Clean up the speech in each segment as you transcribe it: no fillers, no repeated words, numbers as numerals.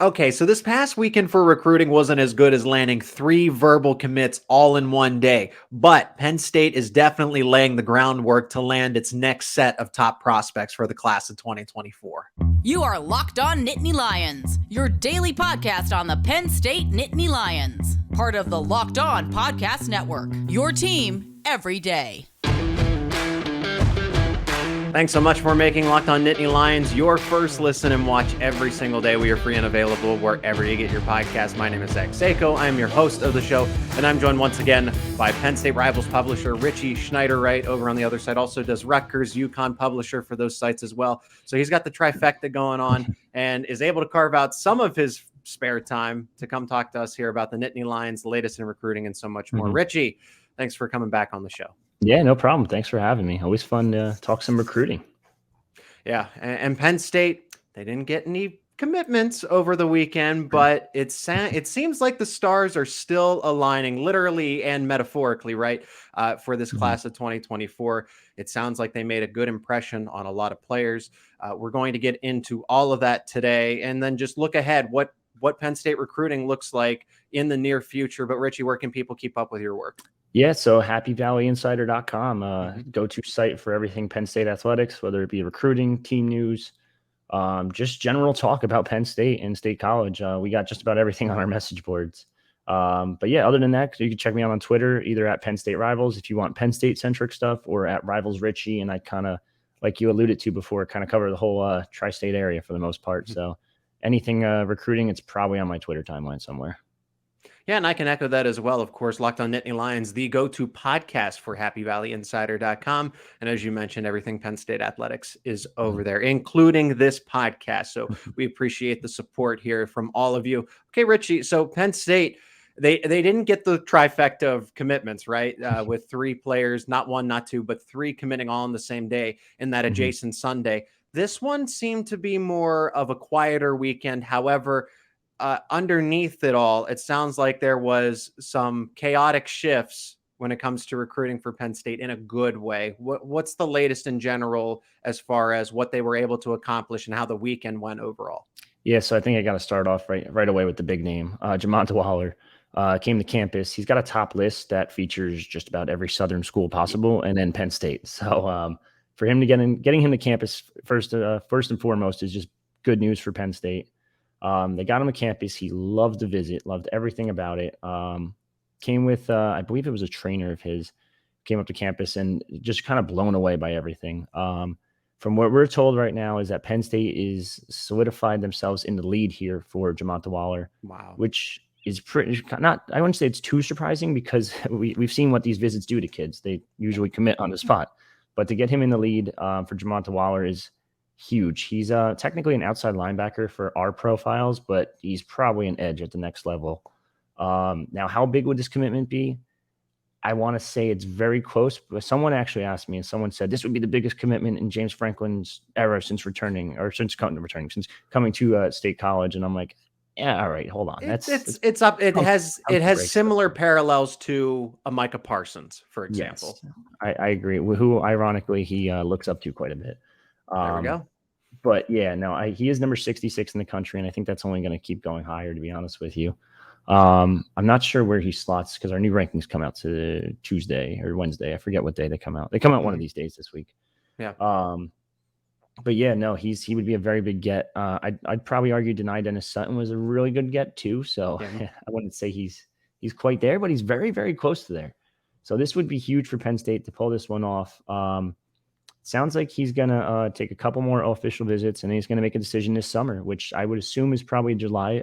Okay, so this past weekend for recruiting wasn't as good as landing 3 verbal commits all in one day, but Penn State is definitely laying the groundwork to land its next set of top prospects for the class of 2024. You are Locked On Nittany Lions, your daily podcast on the Penn State Nittany Lions, part of the Locked On Podcast Network, your team every day. Thanks so much for making Locked On Nittany Lions your first listen and watch every single day. We are free and available wherever you get your podcast. My name is Zach Seyko. I am your host of the show, and I'm joined once again by Penn State Rivals publisher Richie Schnyderite over on the other side. Also does Rutgers, UConn publisher for those sites as well. So he's got the trifecta going on and is able to carve out some of his spare time to come talk to us here about the Nittany Lions, the latest in recruiting, and so much more. Richie, thanks for coming back on the show. Yeah, no problem. Thanks for having me. Always fun to talk some recruiting. Yeah, and Penn State, they didn't get any commitments over the weekend, but it seems like the stars are still aligning, literally and metaphorically, right, for this class of 2024. It sounds like they made a good impression on a lot of players. We're going to get into all of that today, and then just look ahead what Penn State recruiting looks like in the near future. But Richie, where can people keep up with your work? Yeah, so happyvalleyinsider.com, go-to site for everything Penn State athletics, whether it be recruiting, team news, just general talk about Penn State and State College. We got just about everything on our message boards. But yeah, other than that, you can check me out on Twitter, either at Penn State Rivals if you want Penn State-centric stuff, or at Rivals Richie, and I kind of, like you alluded to before, kind of cover the whole tri-state area for the most part. So anything recruiting, it's probably on my Twitter timeline somewhere. Yeah, and I can echo that as well. Of course, Locked On Nittany Lions, the go-to podcast for happyvalleyinsider.com. And as you mentioned, everything Penn State athletics is over there, including this podcast. So we appreciate the support here from all of you. Okay, Richie, so Penn State, they didn't get the trifecta of commitments, right? With 3 players, not 1, not 2, but 3 committing all on the same day in that adjacent Sunday. This one seemed to be more of a quieter weekend. However, underneath it all, it sounds like there was some chaotic shifts when it comes to recruiting for Penn State in a good way. What's the latest in general as far as what they were able to accomplish and how the weekend went overall? Yeah, so I think I got to start off right away with the big name. Jamonta Waller came to campus. He's got a top list that features just about every Southern school possible, and then Penn State. So for him to getting him to campus first and foremost is just good news for Penn State. They got him to campus. He loved the visit, loved everything about it. Came with, I believe it was a trainer of his, came up to campus and just kind of blown away by everything. From what we're told right now is that Penn State is solidified themselves in the lead here for Jamonta Waller. Wow. Which is pretty not, I wouldn't say it's too surprising because we've seen what these visits do to kids. They usually commit on the spot, but to get him in the lead for Jamonta Waller is huge. He's technically an outside linebacker for our profiles, but he's probably an edge at the next level. Now, how big would this commitment be? I want to say it's very close, but someone actually asked me, and someone said this would be the biggest commitment in James Franklin's era since coming to State College. And I'm like, yeah, all right, hold on. It's up. It has similar parallels to a Micah Parsons, for example. Yes, I agree. Who ironically he looks up to quite a bit. There we go. But yeah, no, he is number 66 in the country, and I think that's only going to keep going higher, to be honest with you. I'm not sure where he slots because our new rankings come out to Tuesday or Wednesday. I forget what day they come out. They come out one of these days this week. Yeah. But yeah, no, he would be a very big get. I'd probably argue Denai Dennis Sutton was a really good get too. So I wouldn't say he's quite there, but he's very, very close to there. So this would be huge for Penn State to pull this one off. Sounds like he's going to take a couple more official visits, and he's going to make a decision this summer, which I would assume is probably July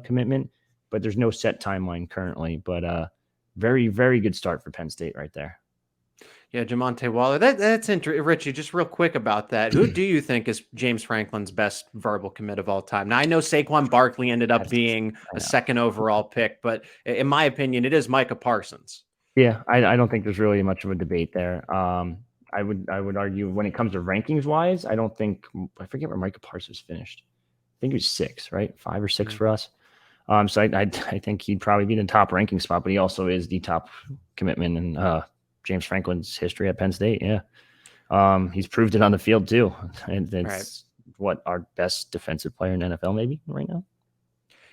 commitment, but there's no set timeline currently. But very, very good start for Penn State right there. Yeah, Jamonta Waller. That's interesting. Richie, just real quick about that. Who do you think is James Franklin's best verbal commit of all time? Now, I know Saquon Barkley ended up being a second overall pick, but in my opinion, it is Micah Parsons. Yeah, I don't think there's really much of a debate there. I would argue when it comes to rankings wise, I forget where Micah Parsons finished. I think he was 6, right? 5 or 6 for us. So I think he'd probably be in the top ranking spot, but he also is the top commitment in James Franklin's history at Penn State. Yeah. He's proved it on the field too. And it's what our best defensive player in NFL maybe right now.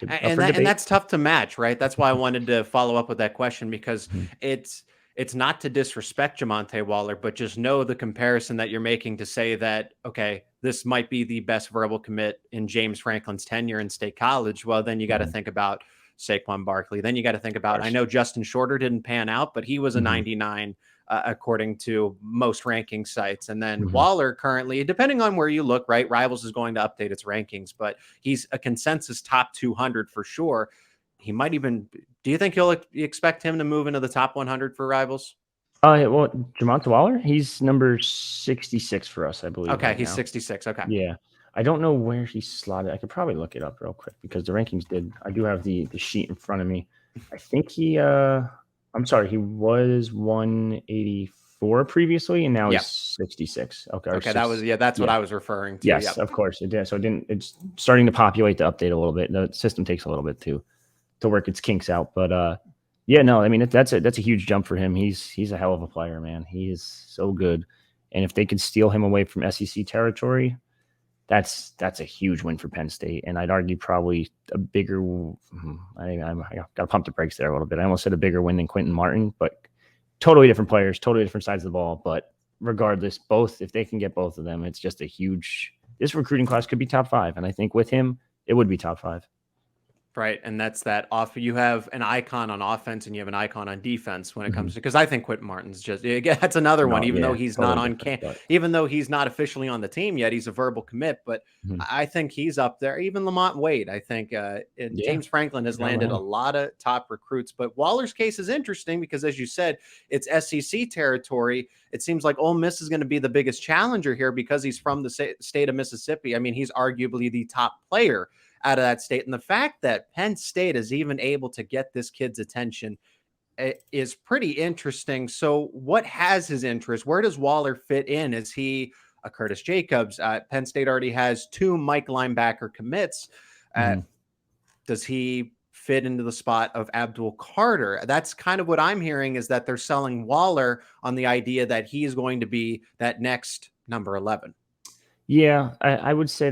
And that's tough to match, right? That's why I wanted to follow up with that question, because it's not to disrespect Jamonta Waller, but just know the comparison that you're making to say that, okay, this might be the best verbal commit in James Franklin's tenure in State College. Well, then you got to think about Saquon Barkley. Then you got to think about, I know Justin Shorter didn't pan out, but he was a 99 according to most ranking sites. And then Waller currently, depending on where you look, right, Rivals is going to update its rankings, but he's a consensus top 200 for sure. He might even, do you think you'll expect him to move into the top 100 for Rivals? Well, Jamonta Waller, he's number 66 for us, I believe. Okay, right he's now. 66. Okay. Yeah. I don't know where he's slotted. I could probably look it up real quick because the rankings I do have the sheet in front of me. I think he was 184 previously, and now he's 66. Okay, that's what I was referring to. Yes, of course it did. So it's starting to populate the update a little bit. The system takes a little bit to work its kinks out, but that's a huge jump for him. He's a hell of a player, man. He is so good, and if they could steal him away from SEC territory, that's a huge win for Penn State, and I'd argue probably a bigger. I got to pump the brakes there a little bit. I almost said a bigger win than Quentin Martin, but totally different players, totally different sides of the ball. But regardless, if they can get both of them, it's just a huge. This recruiting class could be top 5, and I think with him, it would be top 5. Right. And that's that off. You have an icon on offense and you have an icon on defense when it comes to, because I think Quentin Martin's just, that's another one, even though he's not on even though he's not officially on the team yet, he's a verbal commit, but I think he's up there. Even Lamont Wade, I think James Franklin has landed a lot of top recruits, but Waller's case is interesting because, as you said, it's SEC territory. It seems like Ole Miss is going to be the biggest challenger here because he's from the state of Mississippi. I mean, he's arguably the top player out of that state. And the fact that Penn State is even able to get this kid's attention is pretty interesting. So what has his interest? Where does Waller fit in? Is he a Curtis Jacobs? Penn State already has 2 Mike linebacker commits. Does he fit into the spot of Abdul Carter? That's kind of what I'm hearing, is that they're selling Waller on the idea that he's going to be that next number 11. Yeah, I would say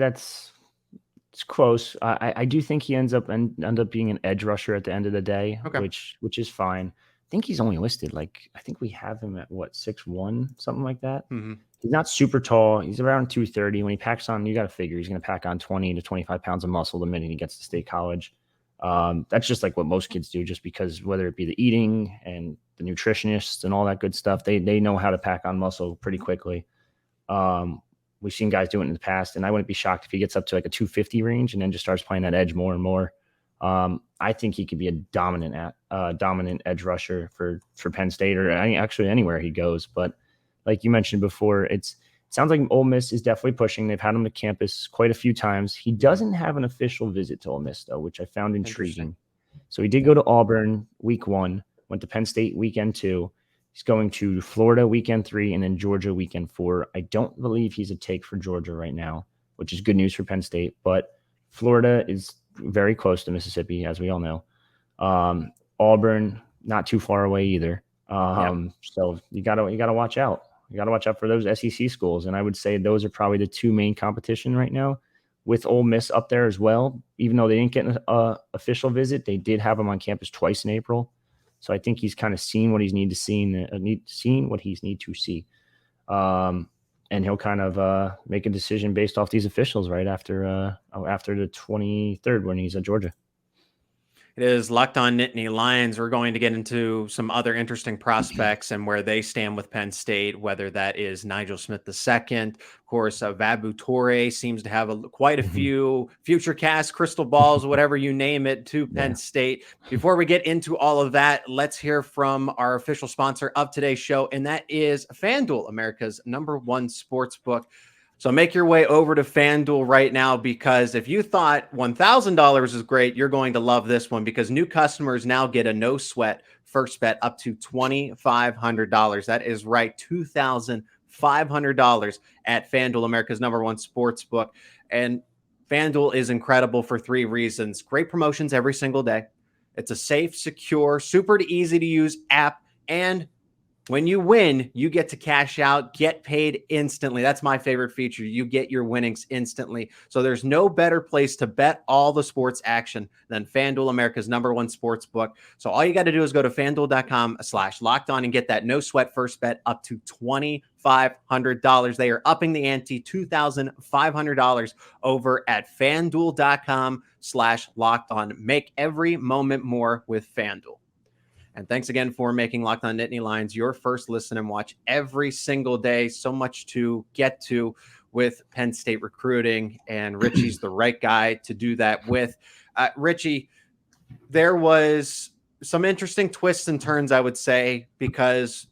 it's close. I do think he end up being an edge rusher at the end of the day, which is fine. I think he's only listed I think we have him at 6'1", something like that. He's not super tall. He's around 230. When he packs on, you got to figure he's going to pack on 20 to 25 pounds of muscle the minute he gets to State College. That's just like what most kids do, just because whether it be the eating and the nutritionists and all that good stuff, they know how to pack on muscle pretty quickly. We've seen guys do it in the past, and I wouldn't be shocked if he gets up to a 250 range and then just starts playing that edge more and more. I think he could be a dominant edge rusher for Penn State, or actually anywhere he goes. But like you mentioned before, it sounds like Ole Miss is definitely pushing. They've had him to campus quite a few times. He doesn't have an official visit to Ole Miss, though, which I found intriguing. So he did go to Auburn week 1, went to Penn State weekend 2. He's going to Florida weekend 3 and then Georgia weekend 4. I don't believe he's a take for Georgia right now, which is good news for Penn State. But Florida is very close to Mississippi, as we all know. Auburn, not too far away either. So you gotta watch out. You gotta watch out for those SEC schools. And I would say those are probably the 2 main competition right now, with Ole Miss up there as well. Even though they didn't get an official visit, they did have him on campus twice in April. So I think he's kind of seen what he's need to see. And he'll kind of make a decision based off these officials right after the 23rd when he's at Georgia. It is Locked On Nittany Lions. We're going to get into some other interesting prospects and where they stand with Penn State, whether that is Nigel Smith II. Of course, Vaboue Toure seems to have quite a few future cast crystal balls, whatever you name it, to Penn State. Before we get into all of that, let's hear from our official sponsor of today's show, and that is FanDuel, America's #1 sports book. So make your way over to FanDuel right now, because if you thought $1,000 is great, you're going to love this one, because new customers now get a no sweat first bet up to $2,500. That is right, $2,500 at FanDuel, America's #1 sports book. And FanDuel is incredible for 3 reasons. Great promotions every single day. It's a safe, secure, super easy to use app, and When you win, you get to cash out, get paid instantly. That's my favorite feature. You get your winnings instantly. So there's no better place to bet all the sports action than FanDuel, America's #1 sports book. So all you got to do is go to FanDuel.com/lockedon and get that no sweat first bet up to $2,500. They are upping the ante, $2,500 over at FanDuel.com/lockedon. Make every moment more with FanDuel. And thanks again for making Locked On Nittany Lions your first listen and watch every single day. So much to get to with Penn State recruiting, and Richie's the right guy to do that with. Richie, there was some interesting twists and turns, I would say, because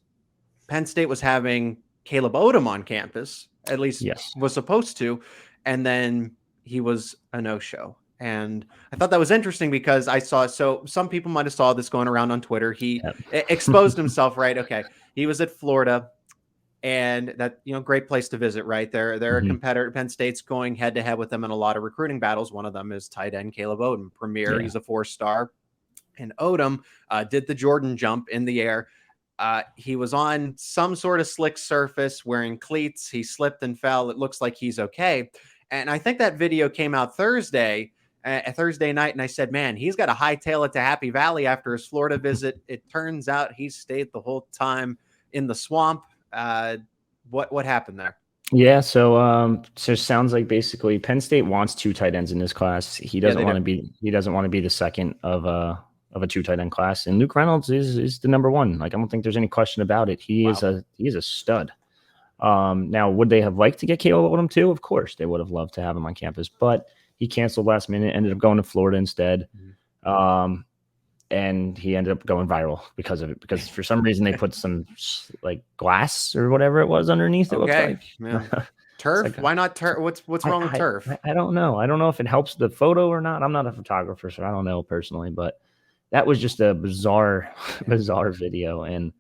Penn State was having Caleb Odom on campus, at least was supposed to, and then he was a no-show. And I thought that was interesting because I saw, so some people might have saw this going around on Twitter. He exposed himself, right? Okay. He was at Florida, and that, great place to visit, right? They're a competitor. Penn State's going head to head with them in a lot of recruiting battles. One of them is tight end Caleb Odom, premier. Yeah. He's a 4-star, and Odom did the Jordan jump in the air. He was on some sort of slick surface wearing cleats. He slipped and fell. It looks like he's okay. And I think that video came out Thursday night, and I said, man, he's got to hightail it to Happy Valley after his Florida visit. It turns out he stayed the whole time in the swamp. What happened there? Yeah, so it sounds like basically Penn State wants 2 tight ends in this class. He doesn't want to be the second of a 2 tight end class, and Luke Reynolds is the #1. Like, I don't think there's any question about it. He is a stud. Now, would they have liked to get Caleb Odom too? Of course, they would have loved to have him on campus, but he canceled last minute, ended up going to Florida instead. And he ended up going viral because of it, because for some reason they put some like glass or whatever it was underneath. It looks like turf. Like, why not turf? What's wrong with turf? I don't know. I don't know if it helps the photo or not. I'm not a photographer, so I don't know personally, but that was just a bizarre video. And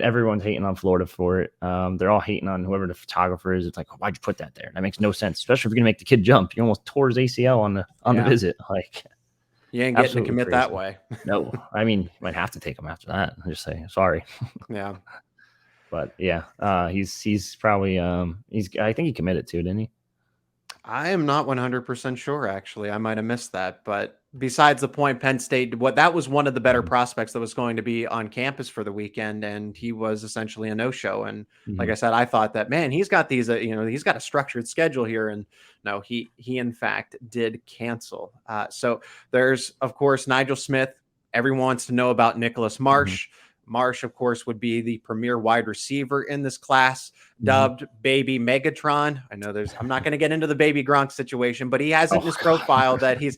everyone's hating on Florida for it. They're all hating on whoever the photographer is. It's like, why'd you put that there? That makes no sense, especially if you're gonna make the kid jump. You almost tore his ACL on the visit. Like, you ain't getting to commit crazy. That way. No, I mean, you might have to take him after that. I'm just saying, sorry. Yeah, but yeah, he's probably I think he committed to, didn't he? I am not 100% sure, actually. I might have missed that, but besides the point, Penn State, that was one of the better prospects that was going to be on campus for the weekend, and he was essentially a no-show. And like I said, I thought that, man, he's got these, he's got a structured schedule here, and no, he in fact did cancel. So there's, of course, Nigel Smith. Everyone wants to know about Nicholas Marsh. Marsh, of course, would be the premier wide receiver in this class, dubbed Baby Megatron. I know I'm not going to get into the Baby Gronk situation, but he has it in his profile that he's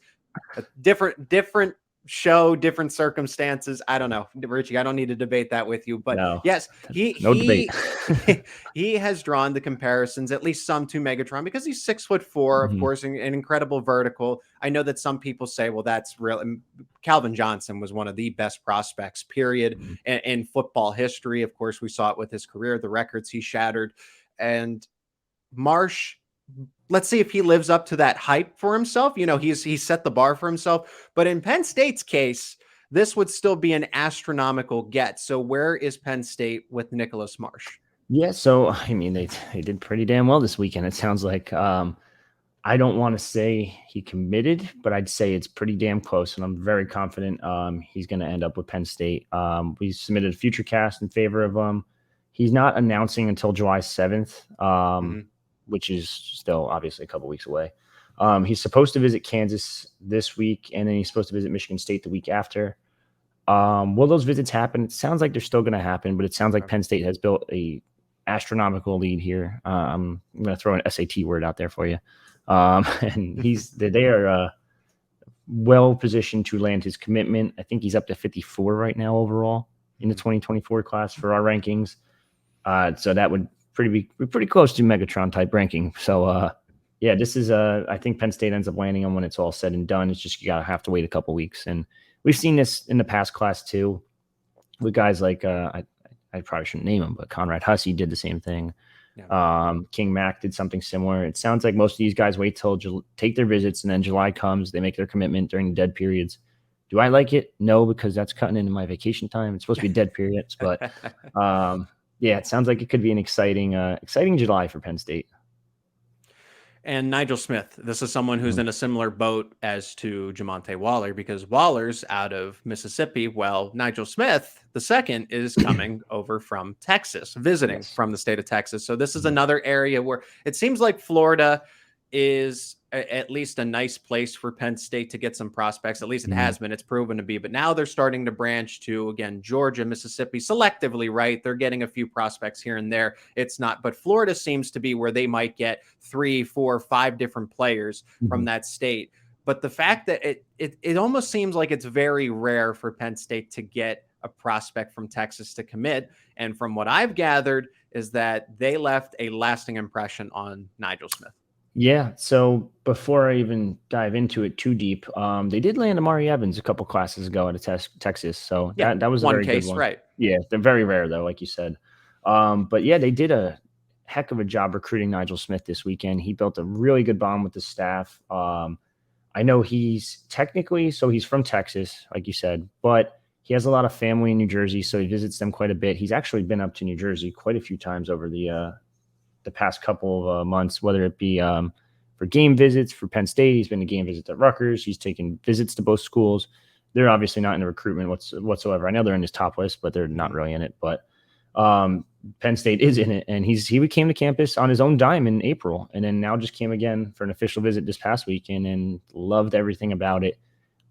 a different show, different circumstances. I don't know, Richie, I don't need to debate that with you, but yes, debate. He has drawn the comparisons, at least some, to Megatron, because he's 6'4", of course, an incredible vertical. I know that some people say, well, that's real. Calvin Johnson was one of the best prospects, period, in football history. Of course, we saw it with his career, the records he shattered. And Marsh, let's see if he lives up to that hype for himself. He's set the bar for himself. But in Penn State's case, this would still be an astronomical get. So where is Penn State with Nicholas Marsh? Yeah, so I mean, they did pretty damn well this weekend. It sounds like I don't want to say he committed, but I'd say it's pretty damn close, and I'm very confident he's going to end up with Penn State. We submitted a future cast in favor of him. He's not announcing until July 7th. Which is still obviously a couple weeks away. He's supposed to visit Kansas this week, and then he's supposed to visit Michigan State the week after. Will those visits happen? It sounds like they're still going to happen, but it sounds like Penn State has built a astronomical lead here. I'm going to throw an SAT word out there for you. And they are well positioned to land his commitment. I think he's up to 54 right now overall in the 2024 class for our rankings. So that would be pretty close to Megatron type ranking. So this is I think Penn State ends up landing him when it's all said and done. It's just you gotta have to wait a couple weeks, and we've seen this in the past class too, with guys like I probably shouldn't name him, but Conrad Hussey did the same thing. King Mack did something similar. It sounds like most of these guys wait till take their visits, and then July comes, they make their commitment during the dead periods, Do I like it? No, because that's cutting into my vacation time. It's supposed to be dead periods, but yeah, it sounds like it could be an exciting July for Penn State. And Nigel Smith, this is someone who's in a similar boat as to Jamonta Waller, because Waller's out of Mississippi. Well, Nigel Smith, the second, is coming over from Texas, visiting from the state of Texas. So this is another area where it seems like Florida is at least a nice place for Penn State to get some prospects. At least it has been. It's proven to be. But now they're starting to branch to, again, Georgia, Mississippi, selectively, right? They're getting a few prospects here and there. It's not. But Florida seems to be where they might get 3, 4, 5 different players from that state. But the fact that it almost seems like it's very rare for Penn State to get a prospect from Texas to commit. And from what I've gathered is that they left a lasting impression on Nigel Smith. Yeah. So before I even dive into it too deep, they did land Amari Evans a couple classes ago at Texas. So that was a one very case, good one. right? Yeah, they're very rare though, like you said. But yeah, they did a heck of a job recruiting Nigel Smith this weekend. He built a really good bond with the staff. I know he's technically, so he's from Texas, like you said, but he has a lot of family in New Jersey, so he visits them quite a bit. He's actually been up to New Jersey quite a few times over the past couple of months, whether it be for game visits for Penn State. He's been to game visits at Rutgers. He's taken visits to both schools. They're obviously not in the recruitment whatsoever. I know they're in his top list, but they're not really in it. But Penn State is in it, and he came to campus on his own dime in April, and then now just came again for an official visit this past weekend and loved everything about it.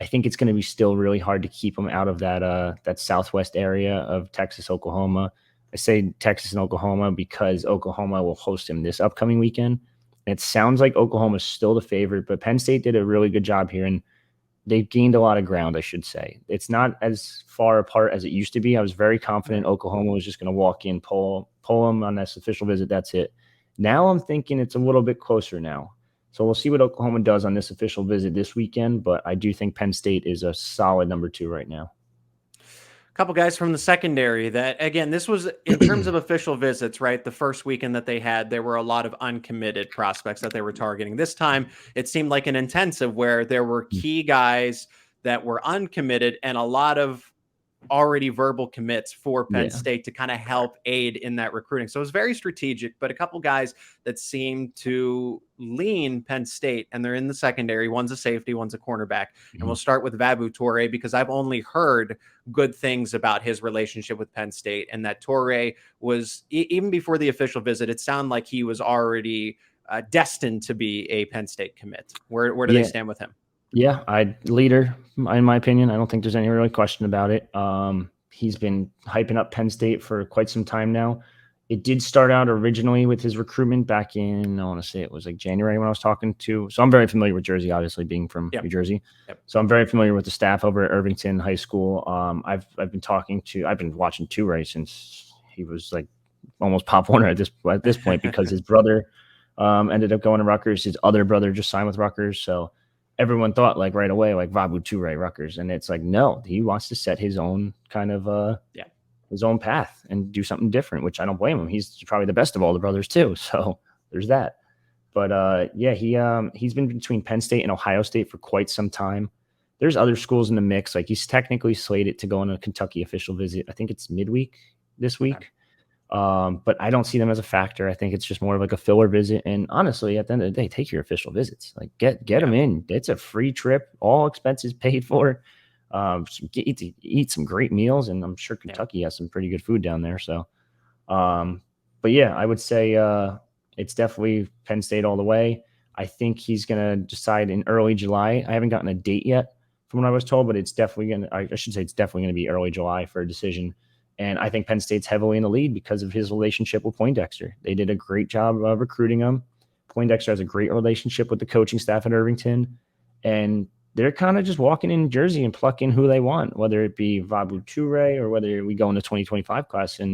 I think it's going to be still really hard to keep him out of that southwest area of Texas, Oklahoma. I say Texas and Oklahoma because Oklahoma will host him this upcoming weekend. And it sounds like Oklahoma is still the favorite, but Penn State did a really good job here, and they've gained a lot of ground, I should say. It's not as far apart as it used to be. I was very confident Oklahoma was just going to walk in, pull them on this official visit. That's it. Now I'm thinking it's a little bit closer now. So we'll see what Oklahoma does on this official visit this weekend, but I do think Penn State is a solid number 2 right now. A couple guys from the secondary that, again, this was in terms of official visits, right? The first weekend that they had, there were a lot of uncommitted prospects that they were targeting. This time, it seemed like an intensive where there were key guys that were uncommitted and a lot of already verbal commits for Penn State to kind of help aid in that recruiting. So it was very strategic, but a couple guys that seemed to lean Penn State, and they're in the secondary. One's a safety, one's a cornerback. And we'll start with Vaboue Toure because I've only heard good things about his relationship with Penn State, and that Toure was, even before the official visit, it sounded like he was already destined to be a Penn State commit. Where do they stand with him? Yeah, leader, in my opinion. I don't think there's any really question about it. He's been hyping up Penn State for quite some time now. It did start out originally with his recruitment back in, I want to say it was like January when I was talking to. So I'm very familiar with Jersey, obviously being from New Jersey. So I'm very familiar with the staff over at Irvington High School. I've been watching Toure since he was like almost Pop Warner at this point because his brother ended up going to Rutgers. His other brother just signed with Rutgers. So everyone thought like right away, like Vaboue Toure, Rutgers. And it's like, no, he wants to set his own kind of, his own path and do something different, which I don't blame him. He's probably the best of all the brothers too. So there's that. But he's been between Penn State and Ohio State for quite some time. There's other schools in the mix. Like he's technically slated to go on a Kentucky official visit. I think it's midweek this week. But I don't see them as a factor. I think it's just more of like a filler visit. And honestly, at the end of the day, take your official visits. Like get them in. It's a free trip, all expenses paid for. Eat some great meals, and I'm sure Kentucky has some pretty good food down there. So, but yeah, I would say it's definitely Penn State all the way. I think he's gonna decide in early July. I haven't gotten a date yet from what I was told, but it's definitely it's definitely gonna be early July for a decision. And I think Penn State's heavily in the lead because of his relationship with Poindexter. They did a great job of recruiting him. Poindexter has a great relationship with the coaching staff at Irvington, and they're kind of just walking in Jersey and plucking who they want, whether it be Vaboue Toure or whether we go in the 2025 class and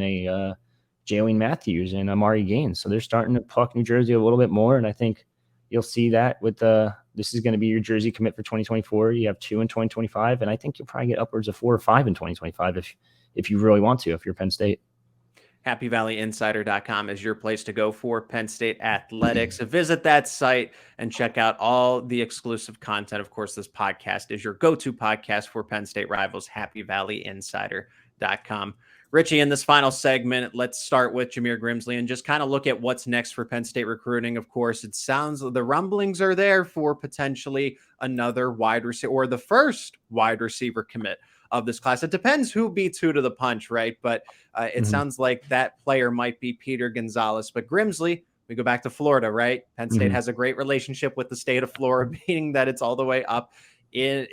Jalen Matthews and Amari Gaines. So they're starting to pluck New Jersey a little bit more. And I think you'll see that with this is going to be your Jersey commit for 2024. You have 2 in 2025. And I think you'll probably get upwards of 4 or 5 in 2025 if you really want to, if you're Penn State. HappyValleyInsider.com is your place to go for Penn State athletics. Visit that site and check out all the exclusive content. Of course, this podcast is your go-to podcast for Penn State rivals, HappyValleyInsider.com. Richie, in this final segment, let's start with Jameer Grimsley and just kind of look at what's next for Penn State recruiting. Of course, it sounds the rumblings are there for potentially another wide receiver or the first wide receiver commit of this class. It depends who beats who to the punch, right? But it sounds like that player might be Peter Gonzalez. But Grimsley, we go back to Florida, right? Penn State has a great relationship with the state of Florida, being that it's all the way up in,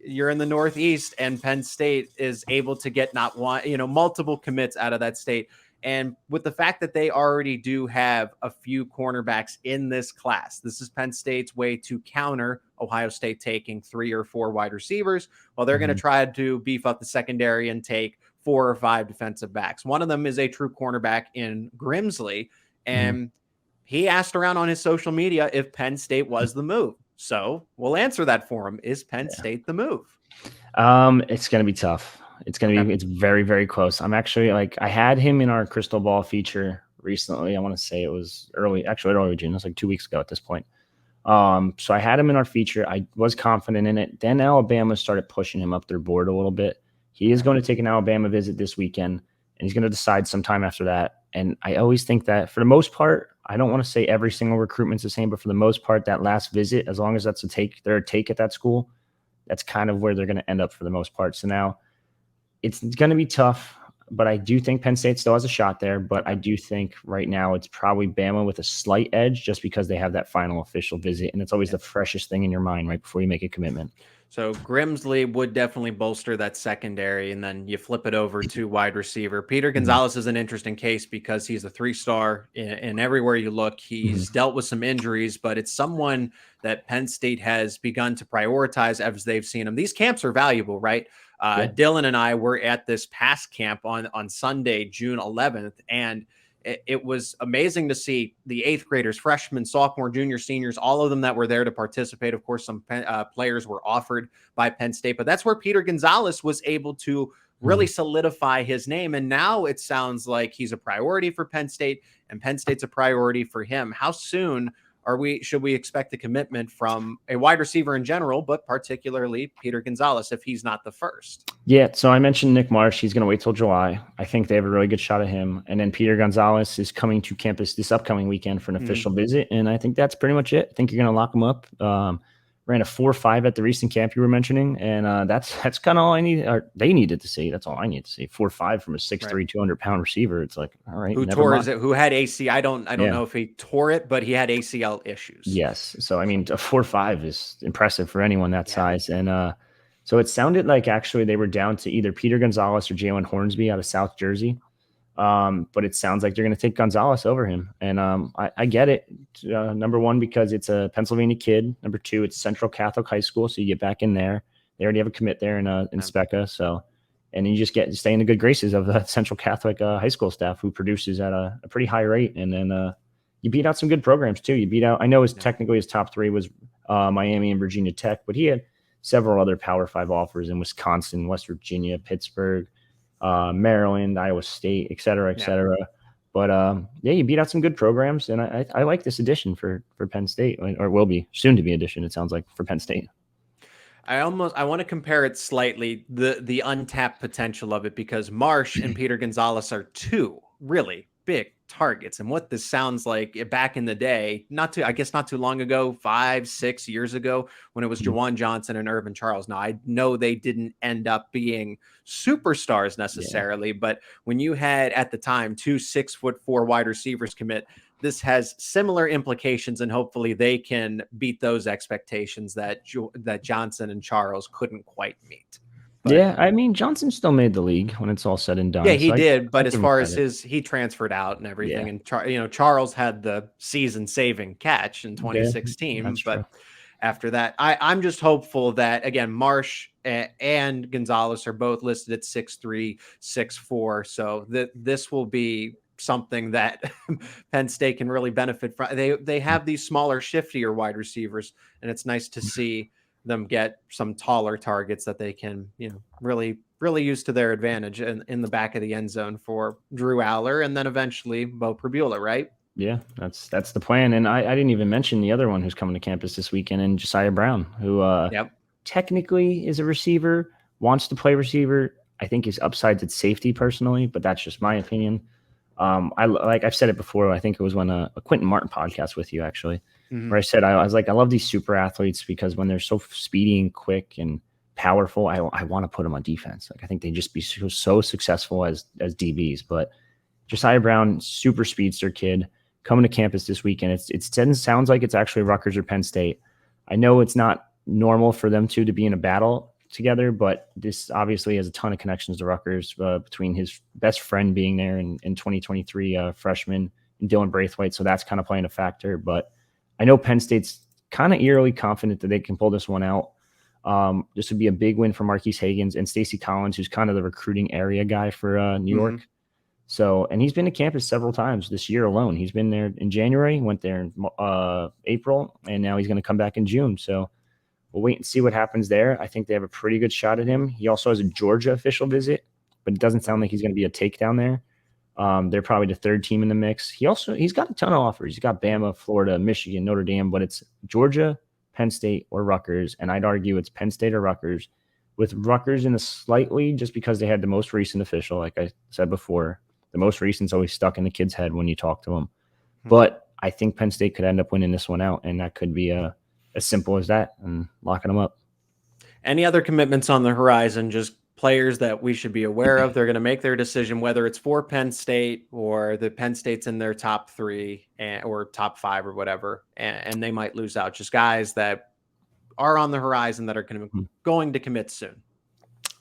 you're in the Northeast, and Penn State is able to get not one, multiple commits out of that state. And with the fact that they already do have a few cornerbacks in this class, this is Penn State's way to counter Ohio State taking 3 or 4 wide receivers. Well, they're going to try to beef up the secondary and take 4 or 5 defensive backs. One of them is a true cornerback in Grimsley. And he asked around on his social media if Penn State was the move. So we'll answer that for him. Is Penn State the move? It's going to be tough. It's very, very close. I'm actually I had him in our crystal ball feature recently. I want to say it was early June. It was like 2 weeks ago at this point. So I had him in our feature. I was confident in it. Then Alabama started pushing him up their board a little bit. He is going to take an Alabama visit this weekend, and he's going to decide sometime after that. And I always think that for the most part, I don't want to say every single recruitment's the same, but for the most part, that last visit, as long as that's they're a take at that school, that's kind of where they're going to end up for the most part. So now it's going to be tough, but I do think Penn State still has a shot there. But I do think right now it's probably Bama with a slight edge just because they have that final official visit. And it's always the freshest thing in your mind right before you make a commitment. So Grimsley would definitely bolster that secondary, and then you flip it over to wide receiver. Peter Gonzalez is an interesting case because he's a 3-star and everywhere you look. He's dealt with some injuries, but it's someone that Penn State has begun to prioritize as they've seen him. These camps are valuable, right? Dylan and I were at this past camp on Sunday, June 11th, and it was amazing to see the 8th graders, freshmen, sophomore, junior, seniors, all of them that were there to participate. Of course, some players were offered by Penn State, but that's where Peter Gonzalez was able to really solidify his name. And now it sounds like he's a priority for Penn State and Penn State's a priority for him. How soon should we expect a commitment from a wide receiver in general, but particularly Peter Gonzalez if he's not the first? Yeah, so I mentioned Nick Marsh. He's going to wait till July. I think they have a really good shot at him. And then Peter Gonzalez is coming to campus this upcoming weekend for an official visit. And I think that's pretty much it. I think you're going to lock him up. Ran a 4.5 at the recent camp you were mentioning. And that's kind of all I need. Or they needed to see. That's all I need to see. 4.5 from a 6'3", 200-pound receiver. It's like, all right. Who had AC? I don't know if he tore it, but he had ACL issues. Yes. So, I mean, a 4.5 is impressive for anyone that size. And so it sounded like actually they were down to either Peter Gonzalez or Jalen Hornsby out of South Jersey. But it sounds like they're going to take Gonzalez over him. And I get it. Number one, because it's a Pennsylvania kid. Number two, it's Central Catholic High School. So you get back in there. They already have a commit there in Specca. So, and you just stay in the good graces of the Central Catholic high school staff who produces at a pretty high rate. And then you beat out some good programs too. You beat out, I know technically his top 3 was Miami and Virginia Tech, but he had several other Power 5 offers in Wisconsin, West Virginia, Pittsburgh, Maryland, Iowa State, et cetera, et cetera. But you beat out some good programs, and I like this addition for Penn State, or will be soon to be addition. It sounds like for Penn State. I want to compare it slightly, the untapped potential of it, because Marsh and Peter Gonzalez are 2 really big targets. And what this sounds like back in the day, not too long ago, 5-6 years ago, when it was Jawan Johnson and Irvin Charles. Now, I know they didn't end up being superstars necessarily, but when you had at the time 2 6'4" wide receivers commit, this has similar implications, and hopefully they can beat those expectations that Johnson and Charles couldn't quite meet. But, yeah, I mean, Johnson still made the league when it's all said and done. Yeah, he did. But as far as he transferred out and everything, and Charles had the season-saving catch in 2016. But true. After that, I'm just hopeful that, again, Marsh and Gonzalez are both listed at 6'3", 6'4". So this will be something that Penn State can really benefit from. They have these smaller, shiftier wide receivers, and it's nice to see them get some taller targets that they can, really use to their advantage in the back of the end zone for Drew Aller and then eventually Bo Pribula, right? Yeah, that's the plan. And I didn't even mention the other one who's coming to campus this weekend, and Josiah Brown, who technically is a receiver, wants to play receiver. I think his upside's at safety personally, but that's just my opinion. Like I've said it before. I think it was when a Quentin Martin podcast with you actually, where I said I was like, I love these super athletes because when they're so speedy and quick and powerful, I want to put them on defense. Like I think they just be so successful as DBs. But Josiah Brown, super speedster kid, coming to campus this weekend. It sounds like it's actually Rutgers or Penn State. I know it's not normal for them two to be in a battle together, but this obviously has a ton of connections to Rutgers between his best friend being there in 2023 freshman and Dylan Braithwaite. So that's kind of playing a factor. But I know Penn State's kind of eerily confident that they can pull this one out. This would be a big win for Marquise Hagans and Stacey Collins, who's kind of the recruiting area guy for New York. So, and he's been to campus several times this year alone. He's been there in January, went there in April, and now he's going to come back in June. So we'll wait and see what happens there. I think they have a pretty good shot at him. He also has a Georgia official visit, but it doesn't sound like he's going to be a takedown there. They're probably the third team in the mix. He's got a ton of offers. He's got Bama, Florida, Michigan, Notre Dame, but it's Georgia, Penn State, or Rutgers. And I'd argue it's Penn State or Rutgers, with Rutgers in a slightly, just because they had the most recent official, like I said before. The most recent's always stuck in the kid's head when you talk to him. But I think Penn State could end up winning this one out, and that could be as simple as that and locking them up. Any other commitments on the horizon, just players that we should be aware of? They're going to make their decision, whether it's for Penn State or the Penn State's in their top 3 or top 5 or whatever, and they might lose out. Just guys that are on the horizon that are going to commit soon.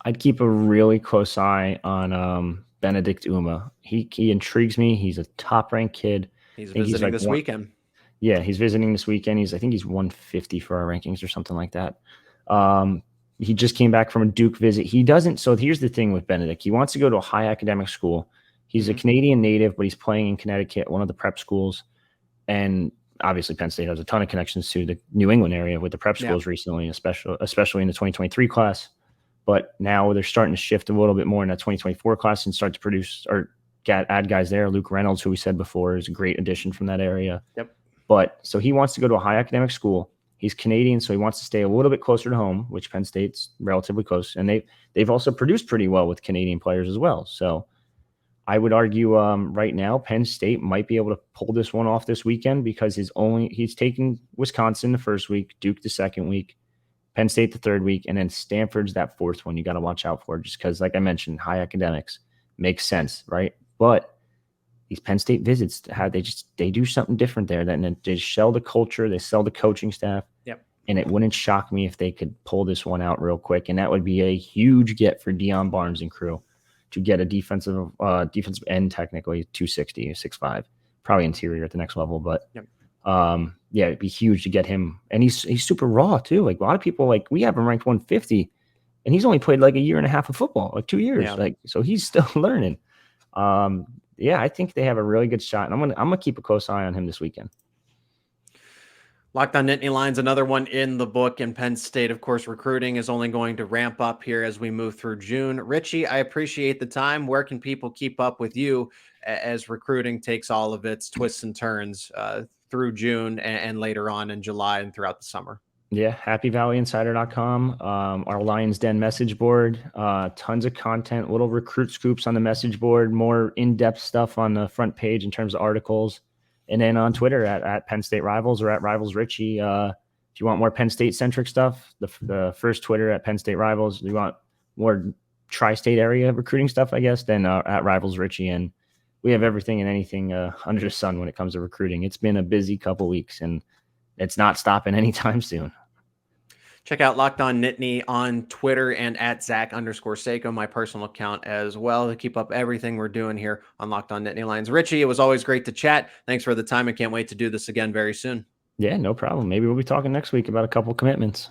I'd keep a really close eye on Benedict Uma. He intrigues me. He's a top-ranked kid. He's visiting this weekend. Yeah, he's visiting this weekend. I think he's 150 for our rankings or something like that. He just came back from a Duke visit. So here's the thing with Benedict. He wants to go to a high academic school. He's a Canadian native, but he's playing in Connecticut, one of the prep schools. And obviously Penn State has a ton of connections to the New England area with the prep schools recently, especially in the 2023 class. But now they're starting to shift a little bit more in that 2024 class and start to produce or add guys there. Luke Reynolds, who we said before, is a great addition from that area. Yep. But so he wants to go to a high academic school. He's Canadian, so he wants to stay a little bit closer to home, which Penn State's relatively close. And they've also produced pretty well with Canadian players as well. So I would argue right now Penn State might be able to pull this one off this weekend because he's taken Wisconsin the first week, Duke the second week, Penn State the third week, and then Stanford's that fourth one you got to watch out for just because, like I mentioned, high academics makes sense, right? But these Penn State visits, they do something different there. That they sell the culture, they sell the coaching staff. Yep. And it wouldn't shock me if they could pull this one out real quick. And that would be a huge get for Deion Barnes and crew to get a defensive end, technically 260, 6'5", probably interior at the next level. But it'd be huge to get him. And he's super raw too. Like a lot of people, we have him ranked 150 and he's only played like a year and a half of football, like 2 years. Yeah. So he's still learning. I think they have a really good shot, and I'm gonna keep a close eye on him this weekend. Locked On Nittany Lions, another one in the book. And Penn State, of course, recruiting is only going to ramp up here as we move through June. Richie, I appreciate the time. Where can people keep up with you as recruiting takes all of its twists and turns through June and later on in July and throughout the summer? Yeah, happyvalleyinsider.com, our Lions Den message board, tons of content, little recruit scoops on the message board, more in-depth stuff on the front page in terms of articles. And then on Twitter at Penn State Rivals or at Rivals Richie. If you want more Penn State-centric stuff, the first Twitter at Penn State Rivals. If you want more tri-state area recruiting stuff, I guess, then at Rivals Richie. And we have everything and anything under the sun when it comes to recruiting. It's been a busy couple weeks, and it's not stopping anytime soon. Check out Locked On Nittany on Twitter and at Zach_Seyko, my personal account as well, to keep up everything we're doing here on Locked On Nittany Lions. Richie, it was always great to chat. Thanks for the time. I can't wait to do this again very soon. Yeah, no problem. Maybe we'll be talking next week about a couple commitments.